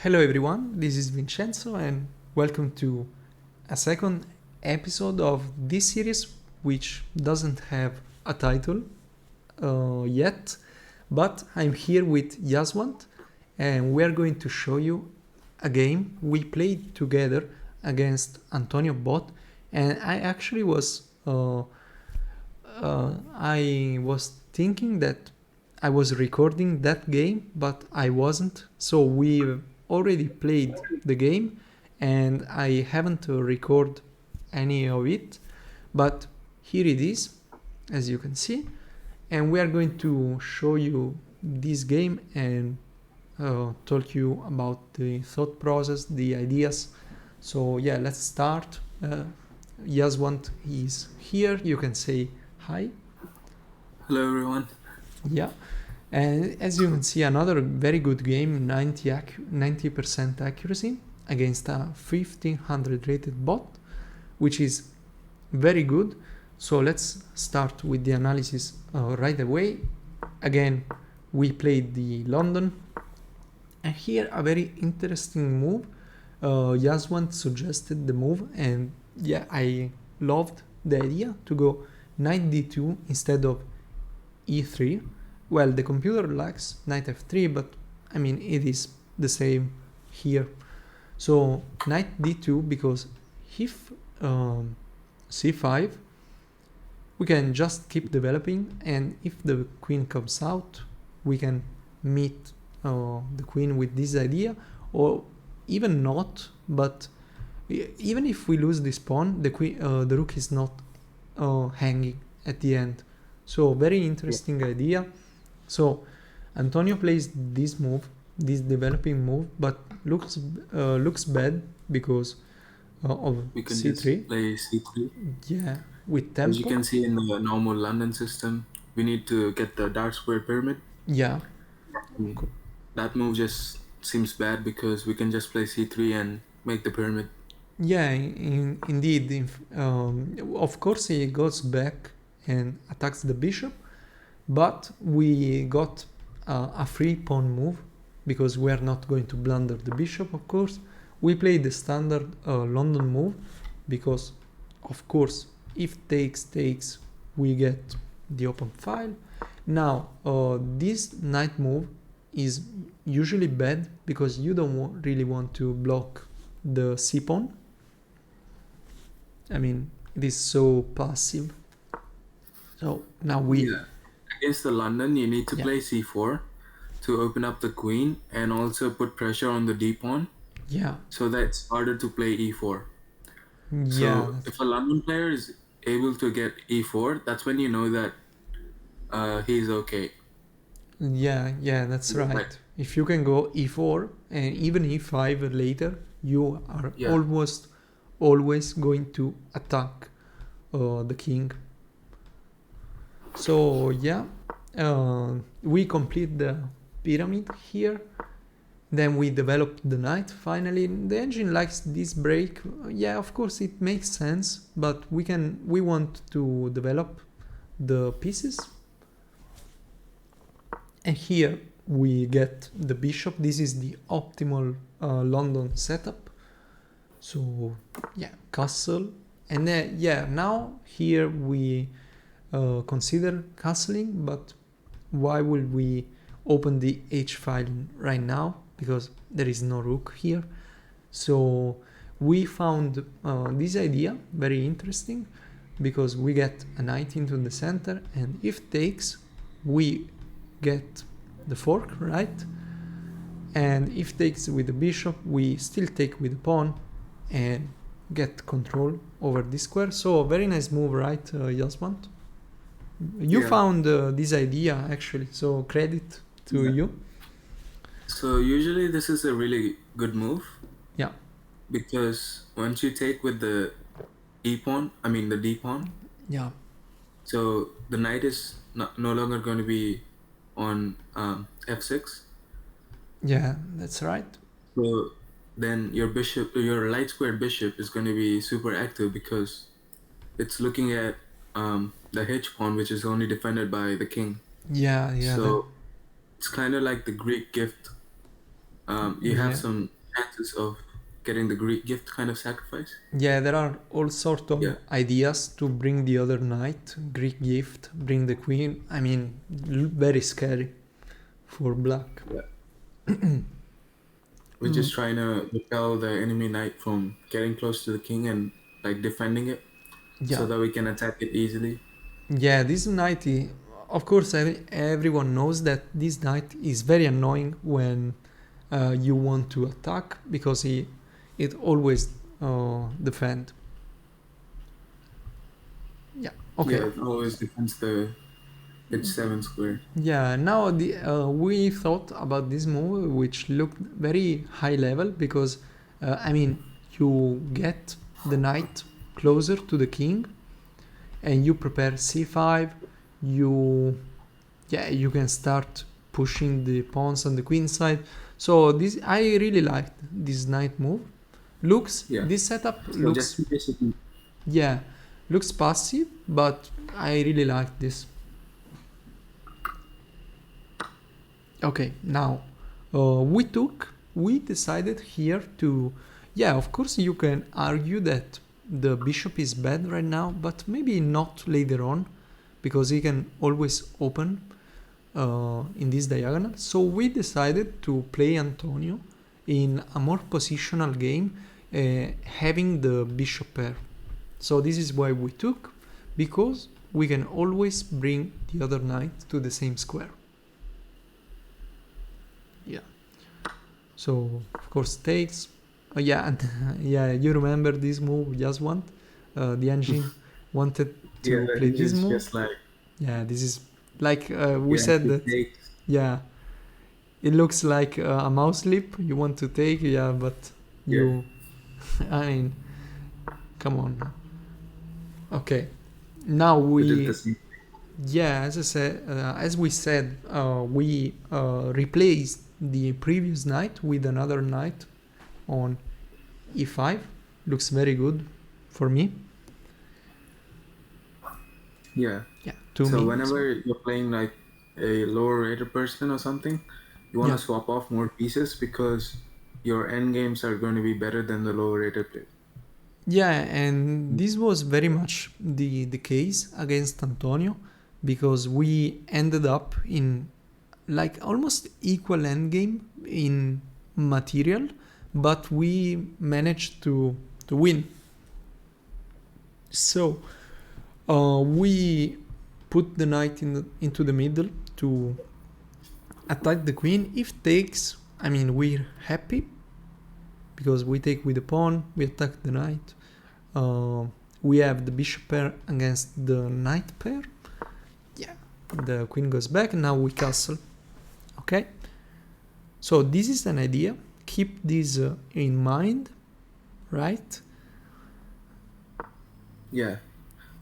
Hello everyone, this is Vincenzo and welcome to a second episode of this series which doesn't have a title yet, but I'm here with Yaswanth and we are going to show you a game we played together against Antonio Bot, and I was thinking that I was recording that game, but I wasn't. So we already played the game, and I haven't recorded any of it. But here it is, as you can see, and we are going to show you this game and talk you about the thought process, the ideas. So yeah, let's start. Yaswanth is here. You can say hi. Hello everyone. Yeah, and as you can see, another very good game, 90% accuracy against a 1500 rated bot, which is very good. So let's start with the analysis right away. Again, we played the London, and here a very interesting move. Yaswanth suggested the move, and yeah, I loved the idea to go knight d2 instead of e3. Well, the computer likes knight f3, but I mean it is the same here. So knight d2, because if c5, we can just keep developing, and if the queen comes out, we can meet the queen with this idea, or even not. But even if we lose this pawn, the rook is not hanging at the end. So very interesting idea. So Antonio plays this move, this developing move, but looks bad because of We can c3. just play c3. Yeah, with As you tempo. can see in the normal London system, we need to get the dark square pyramid. Yeah, That move just seems bad because we can just play c3 and make the pyramid. yeah, indeed. Of course, he goes back and attacks the bishop, but we got a free pawn move because we are not going to blunder the bishop, of course. We played the standard London move because, of course, if takes, we get the open file. Now, this knight move is usually bad because you don't really want to block the c pawn. I mean, it is so passive. So now Against the London, you need to Yeah. play c4 to open up the queen and also put pressure on the d pawn Yeah, so that it's harder to play e4. yeah, So if a London player is able to get e4, that's when you know that he's okay. yeah, that's Right. right. If you can go e4 and even e5 later, you are Yeah. always going to attack the king. So yeah, we complete the pyramid here. Then we develop the knight finally. The engine likes this break. Yeah, of course it makes sense, but we want to develop the pieces. And here we get the bishop. This is the optimal London setup. So yeah, castle. And then yeah, now here we consider castling, but why would we open the h file right now? Because there is no rook here. So we found this idea very interesting because we get a knight into the center, and if takes, we get the fork, right? And if takes with the bishop, we still take with the pawn and get control over this square. So very nice move, right, Yaswanth? You Yeah. found this idea actually, so credit to Yeah. you. So usually this is a really good move. Yeah. Because once you take with the the d pawn, Yeah. so the knight is no longer going to be on f6. Yeah, that's right. So then your light square bishop is going to be super active because it's looking at the h pawn, which is only defended by the king. Yeah, So it's kind of like the Greek gift you have Yeah. some chances of getting the Greek gift kind of sacrifice. Yeah, there are all sort of Yeah, ideas to bring the other knight, Greek gift, bring the queen. I mean, very scary for black. yeah. We're Mm, just trying to repel the enemy knight from getting close to the king and like defending it so yeah, that we can attack it easily. yeah. This knight, of course, everyone knows that this knight is very annoying when you want to attack because it always defend. Yeah. Okay. Yeah, it always defends the h7 square. Yeah, now we thought about this move, which looked very high level because, I mean, you get the knight closer to the king, and you prepare c5. You, yeah, you can start pushing the pawns on the queen side. So this, I really liked this knight move. Yeah. This setup So just looks, basically, yeah, looks passive, but I really like this. Okay, now we decided here to, yeah, of course you can argue that the bishop is bad right now, but maybe not later on, because he can always open in this diagonal. So we decided to play Antonio in a more positional game, having the bishop pair. So this is why we took, because we can always bring the other knight to the same square. Yeah. So of course takes. Yeah, and yeah, you remember this move, Yaswanth? The engine wanted yeah, to the play this engine's move. just like, Yeah, this is like we yeah, said it that. takes, Yeah, it looks like a mouse leap you want to take. Yeah, but yeah, you, I mean, come on. Okay, now we did the we, same. yeah, as I said, as we said, we replaced the previous knight with another knight on e5. Looks very good for me. Yeah. Yeah, to So me. So, whenever you're playing like a lower rated person or something, you want yeah, to swap off more pieces because your end games are going to be better than the lower rated player. yeah, and this was very much the case against Antonio, because we ended up in like almost equal endgame in material, but we managed to win. So we put the knight into the middle to attack the queen. If takes, I mean, we're happy because we take with the pawn, we attack the knight. We have the bishop pair against the knight pair. Yeah, the queen goes back, and now we castle. Okay, so this is an idea. Keep this in mind, right? Yeah.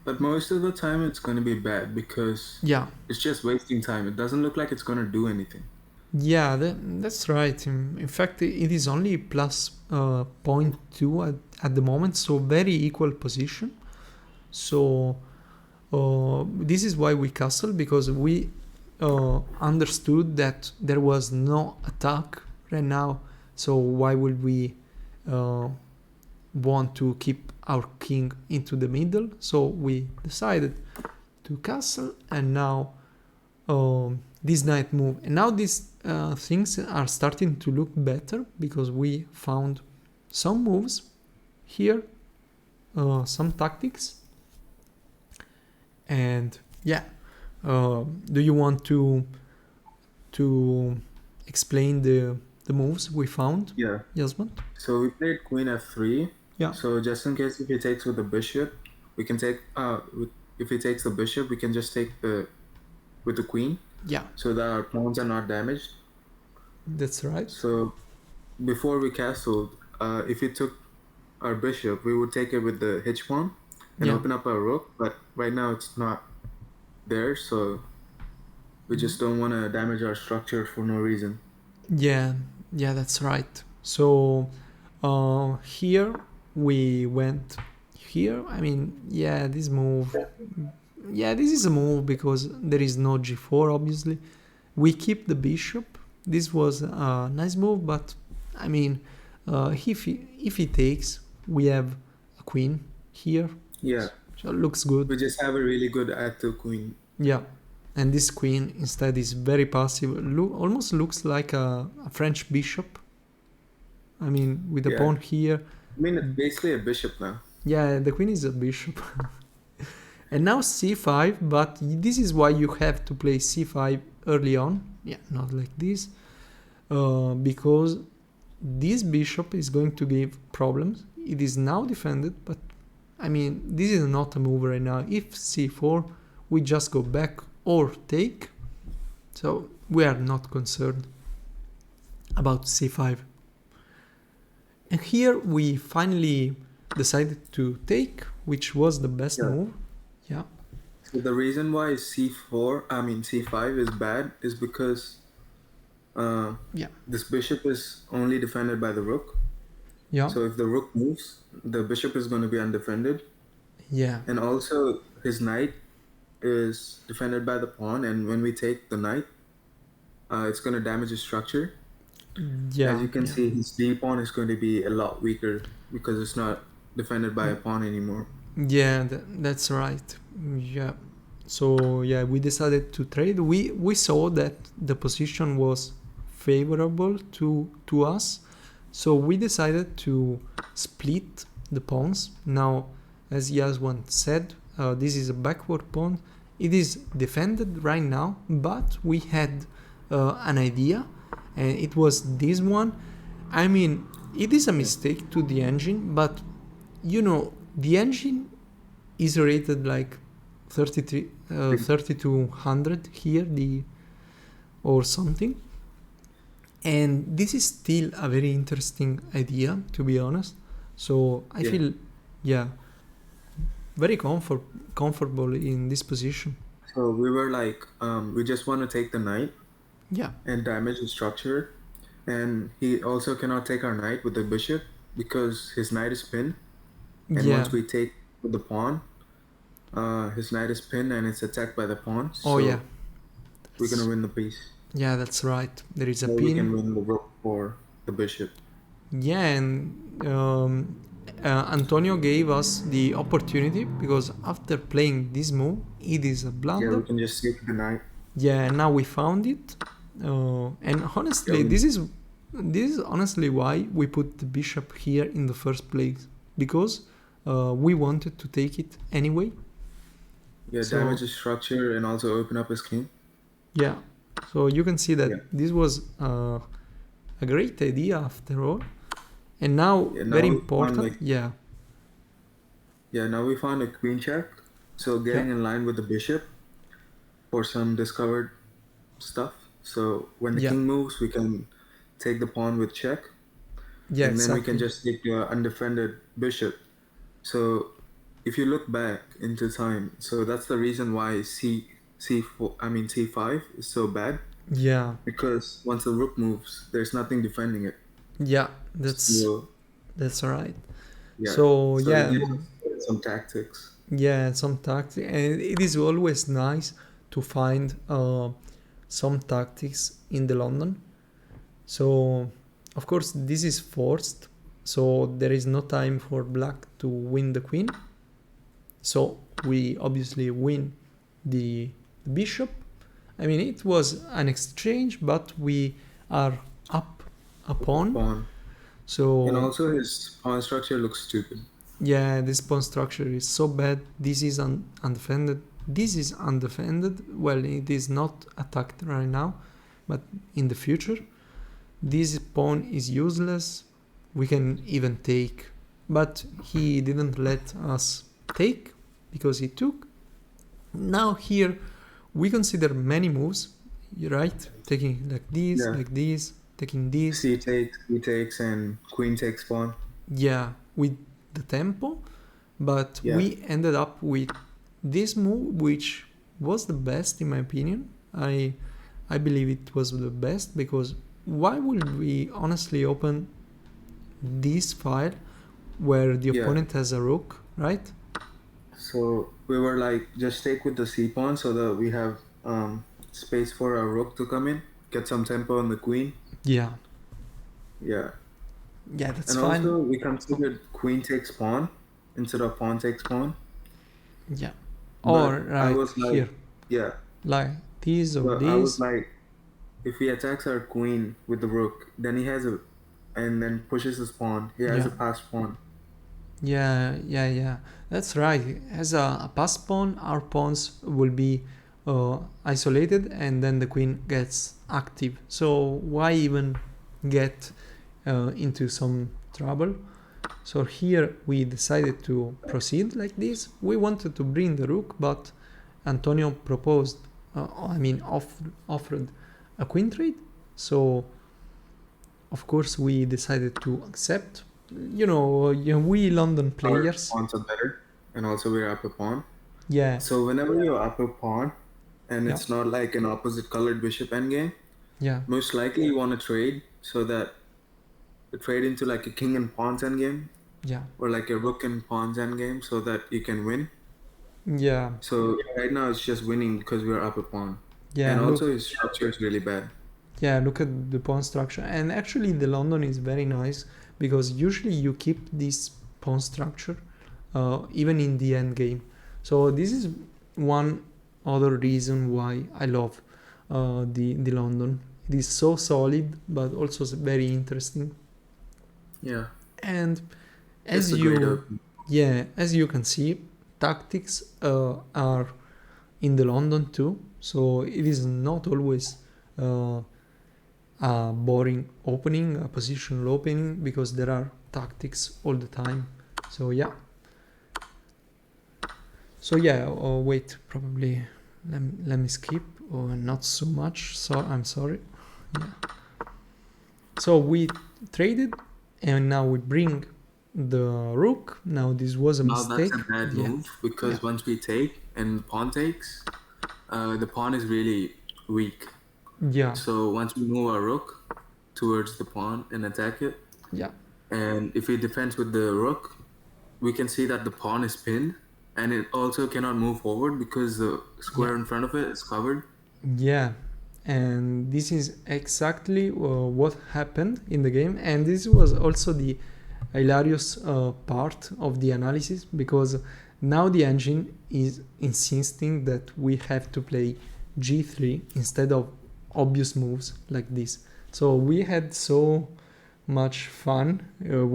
But most of the time it's going to be bad because Yeah, it's just wasting time. It doesn't look like it's going to do anything. yeah, that's right. In fact, it is only plus 0.2 at the moment, so very equal position. So this is why we castle, because we understood that there was no attack right now. So why would we want to keep our king into the middle? So we decided to castle, and now this knight move, and now these things are starting to look better because we found some moves here, some tactics. And yeah, do you want to explain the moves we found, Yeah. Yaswanth? So we played queen f3. Yeah, So just in case if he takes with the bishop, we can take if he takes the bishop, we can just take the with the queen yeah, so that our pawns are not damaged. that's right. So before we castled, if he took our bishop, we would take it with the h pawn and Yeah, open up our rook. But right now it's not there, so we just don't want to damage our structure for no reason. yeah, yeah, that's right. So here we went here. I mean, yeah, this move, yeah, this is a move because there is no g4, obviously. We keep the bishop. This was a nice move, but I mean, if he takes, we have a queen here, Yeah, so it looks good. we just have a really good active queen. Yeah, and this queen instead is very passive. Almost looks like a French bishop. I mean, with a Yeah, pawn here. I mean it's basically a bishop now. Yeah, the queen is a bishop. And now c5, but this is why you have to play c5 early on. Yeah, not like this. Because this bishop is going to give problems. It is now defended, but I mean, this is not a move right now. If c4, we just go back or take. So we are not concerned about c5. And here we finally decided to take, which was the best Yeah. move. Yeah. So the reason why c5 is bad is because Yeah. this bishop is only defended by the rook. Yeah. So if the rook moves, the bishop is going to be undefended. Yeah. And also his knight is defended by the pawn, and when we take the knight, it's going to damage his structure. Yeah. As you can yeah. see, his d pawn is going to be a lot weaker because it's not defended by a pawn anymore. Yeah, that's right. Yeah. So yeah, we decided to trade. We saw that the position was favorable to us, so we decided to split the pawns. Now, as Yaswanth said, this is a backward pawn. It is defended right now, but we had an idea, and it was this one. I mean, it is a mistake to the engine, but you know, the engine is rated like 3200 here, or something. And this is still a very interesting idea, to be honest. So I feel, very comfortable in this position. So we were like, we just want to take the knight Yeah. and damage the structure. And he also cannot take our knight with the bishop because his knight is pinned. And Yeah. once we take with the pawn, his knight is pinned and it's attacked by the pawn. Oh, yeah. We're going to win the piece. Yeah, that's right. There is a Or we can pin. win the rook for the bishop. Yeah, and Antonio gave us the opportunity because after playing this move, it is a Yeah, blunder. we can just take the knight. Yeah, and now we found it. And honestly, Yeah, this is honestly why we put the bishop here in the first place, because we wanted to take it anyway. Yeah, So- damage his structure and also open up his king. Yeah, so you can see that Yeah. this was a great idea after all. And now, Yeah, now very we found, important, like- yeah, Yeah, now we found a queen check. So getting in line with the bishop for some discovered stuff. So when the Yeah. king moves, we can take the pawn with check. yeah, And then exactly. we can just take the undefended bishop. So if you look back into time, so that's the reason why c5 is so bad, Yeah, because once the rook moves, there's nothing defending it. yeah, that's right. Yeah. So, So yeah, it gives some tactics. yeah, some tactics, and it is always nice to find some tactics in the London. So, of course, this is forced, so there is no time for black to win the queen. So we obviously win the bishop. I mean, it was an exchange, but we are up a pawn. Pawn. So And also his pawn structure looks stupid. yeah, this pawn structure is so bad. This is undefended. This is undefended. Well, it is not attacked right now, but in the future, this pawn is useless. We can even take, but he didn't let us take because he took. Now here, we consider many moves, right? Taking like this, taking this. C takes, and queen takes pawn. Yeah, with the tempo, but Yeah. we ended up with this move, which was the best in my opinion. I believe it was the best because why would we honestly open this file where the Yeah. opponent has a rook, right? So we were like, just take with the c pawn so that we have space for our rook to come in, get some tempo on the queen. Yeah, Yeah. Yeah, that's And fine. also, we considered queen takes pawn instead of pawn takes pawn. Yeah. Or But I right was like, here, yeah. like this or But I was this. like, if he attacks our queen with the rook, then he has a, and then pushes his pawn, he has Yeah. a passed pawn. Yeah. That's right. As a pass pawn, our pawns will be isolated, and then the queen gets active. So why even get into some trouble? So here we decided to proceed like this. We wanted to bring the rook, but Antonio proposed, offered a queen trade. So of course we decided to accept. We London Our players. pawns are better, and also we're up a pawn. Yeah, So whenever you're up a pawn, and yeah, it's not like an opposite colored bishop endgame, yeah, most likely you want to trade so that you trade into like a king and pawns endgame, yeah, or like a rook and pawns endgame, so that you can win. yeah, So right now it's just winning because we're up a pawn, yeah. and Look, also his structure is really bad. yeah, look at the pawn structure. And actually, the London is very nice because usually you keep this pawn structure even in the end game. So this is one other reason why I love the London. It is so solid, but also very interesting. Yeah, And just as a great you, opening. yeah, as you can see, tactics are in the London too. So it is not always uh, a boring opening, a positional opening, because there are tactics all the time. So yeah. So yeah. Wait, probably let me skip. Or not so much. So I'm sorry. Yeah. So we traded, and now we bring the rook. Now this was a Now that's a mistake. bad Yeah. move Yeah. because once we take and pawn takes, the pawn is really weak. Yeah. So once we move our rook towards the pawn and attack it, Yeah. and if we defend with the rook, we can see that the pawn is pinned, and it also cannot move forward because the Yeah. square in front of it is covered. Yeah, and this is exactly what happened in the game, and this was also the hilarious part of the analysis, because now the engine is insisting that we have to play g3 instead of obvious moves like this. So we had so much fun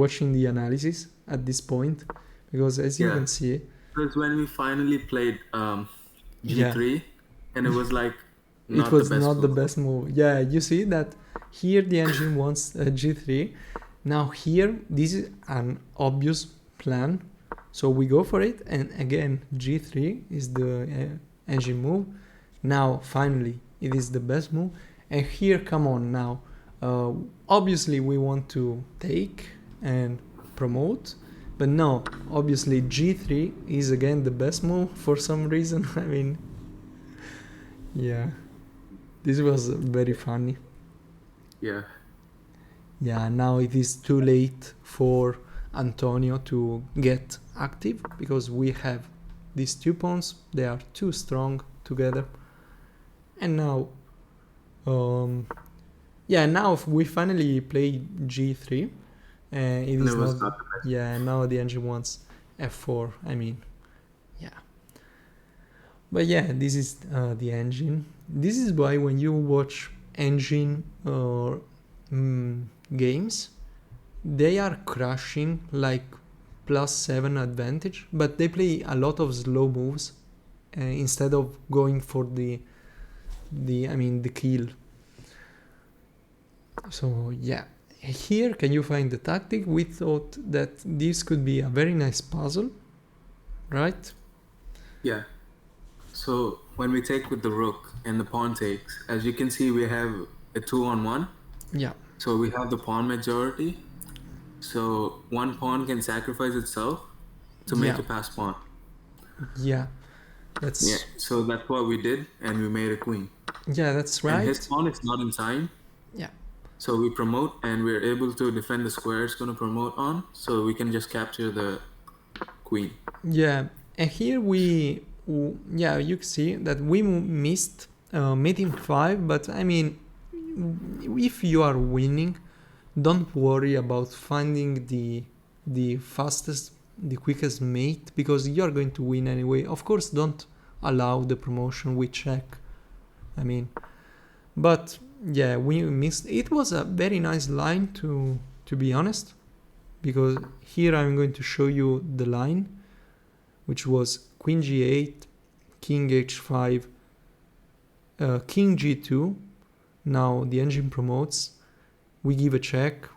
watching the analysis at this point, because as you Yeah, can see, because when we finally played yeah, g3, and it was like it not the was best not the move. best move. Yeah, you see that here the engine wants g3. Now here this is an obvious plan, so we go for it, and again g3 is the engine move. Now finally it is the best move, and here come on now. Obviously we want to take and promote, but no, obviously g3 is again the best move for some reason. I mean, yeah. This was very funny. Yeah, Yeah, now it is too late for Antonio to get active, because we have these two pawns. They are too strong together. And now, um, yeah, now we finally play g3. It and it is was not. not the best. Yeah, now the engine wants f4. I mean, yeah. But yeah, this is the engine. This is why when you watch engine or games, they are crushing like +7 advantage, but they play a lot of slow moves instead of going for the kill. So yeah, here can you find the tactic? We thought that this could be a very nice puzzle, right? Yeah. So when we take with the rook and the pawn takes, as you can see, we have a 2-on-1. Yeah, So we have the pawn majority. So one pawn can sacrifice itself to make yeah, a pass pawn. yeah. Yeah. That's So that's what we did, and we made a queen. that's And his right. pawn is not in time. Yeah, So we promote, and we're able to defend the square it's going to promote on. So we can just capture the queen. yeah. And here yeah, you can see that we missed mate in 5, but I mean, if you are winning, don't worry about finding the fastest, the quickest mate, because you're going to win anyway. Of course, don't allow the promotion we check. I mean, but yeah, we missed. It was a very nice line to be honest, because here I'm going to show you the line, which was Queen G8, King H5, King G2. Now the engine promotes. We give a check.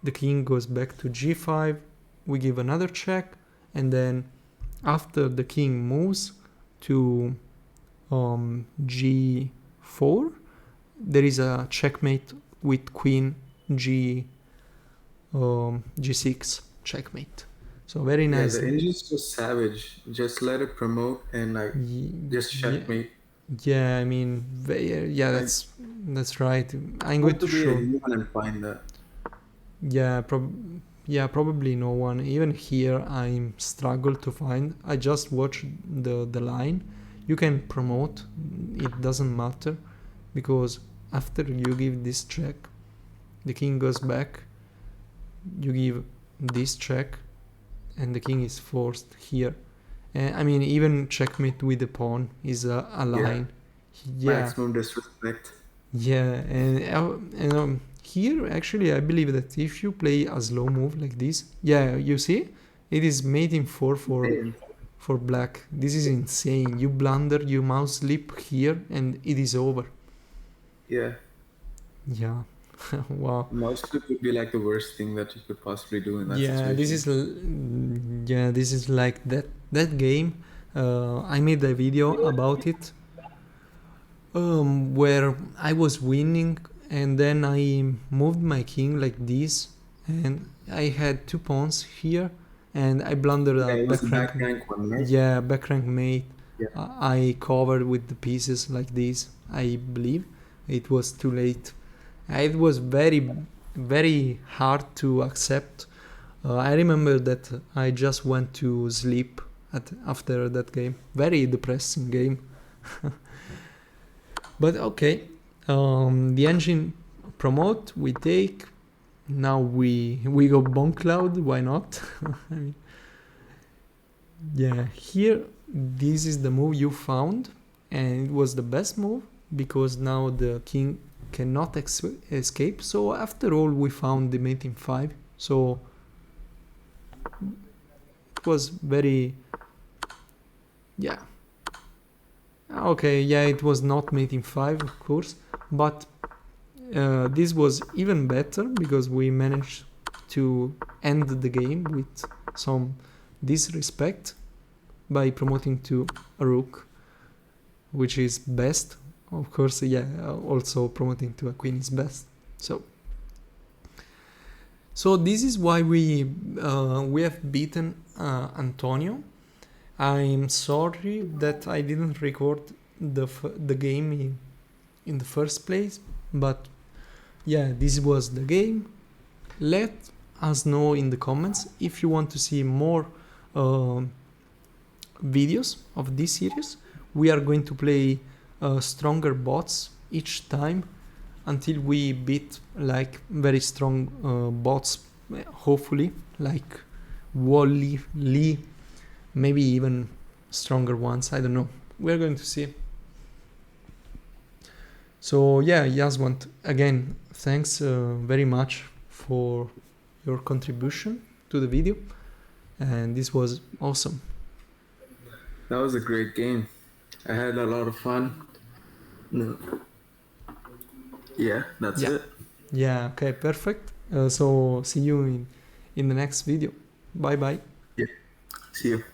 The king goes back to G5. We give another check, and then after the king moves to G4, there is a checkmate with Queen G6 checkmate. So very nice. Yeah, the engine's so savage. Just let it promote and like just checkmate. Yeah, I mean, yeah, that's right. I'm going to be a show. human and find that. Yeah, probably no one. Even here, I'm struggle to find. I just watched the line. You can promote. It doesn't matter, because after you give this check, the king goes back. You give this check, and the king is forced here. I mean, even checkmate with the pawn is a line. Yeah. Maximum disrespect. Yeah, and here actually I believe that if you play a slow move like this, yeah, you see, it is mate in 4 for black. This is insane. You blunder, you mouse slip here, and it is over. Yeah. Yeah. Wow. Mouse slip would be like the worst thing that you could possibly do in that situation. This is like that game. I made a video about it, where I was winning, and then I moved my king like this, and I had 2 pawns here, and I blundered a back rank one, right? Yeah, back rank mate. Yeah. I covered with the pieces like this. I believe it was too late. It was very, very hard to accept. I remember that I just went to sleep after that game. Very depressing game. But okay, the engine promote, we take. Now we go Bone Cloud. Why not? I mean, yeah, here this is the move you found, and it was the best move because now the king cannot escape. So after all, we found the mate in 5. So it was very, yeah. Okay, yeah, it was not mate in 5, of course, but this was even better because we managed to end the game with some disrespect by promoting to a rook, which is best. Of course, yeah, also promoting to a queen is best. So this is why we have beaten Antonio. I'm sorry that I didn't record the game in the first place, but yeah, this was the game. Let us know in the comments if you want to see more videos of this series. We are going to play stronger bots each time until we beat like very strong bots, hopefully like Wally, Lee, maybe even stronger ones. I don't know. We're going to see. So yeah, Yaswanth, again, thanks very much for your contribution to the video, and this was awesome. That was a great game. I had a lot of fun. No. Yeah, that's it. Yeah, okay, perfect. So see you in the next video. Bye bye. Yeah, see you.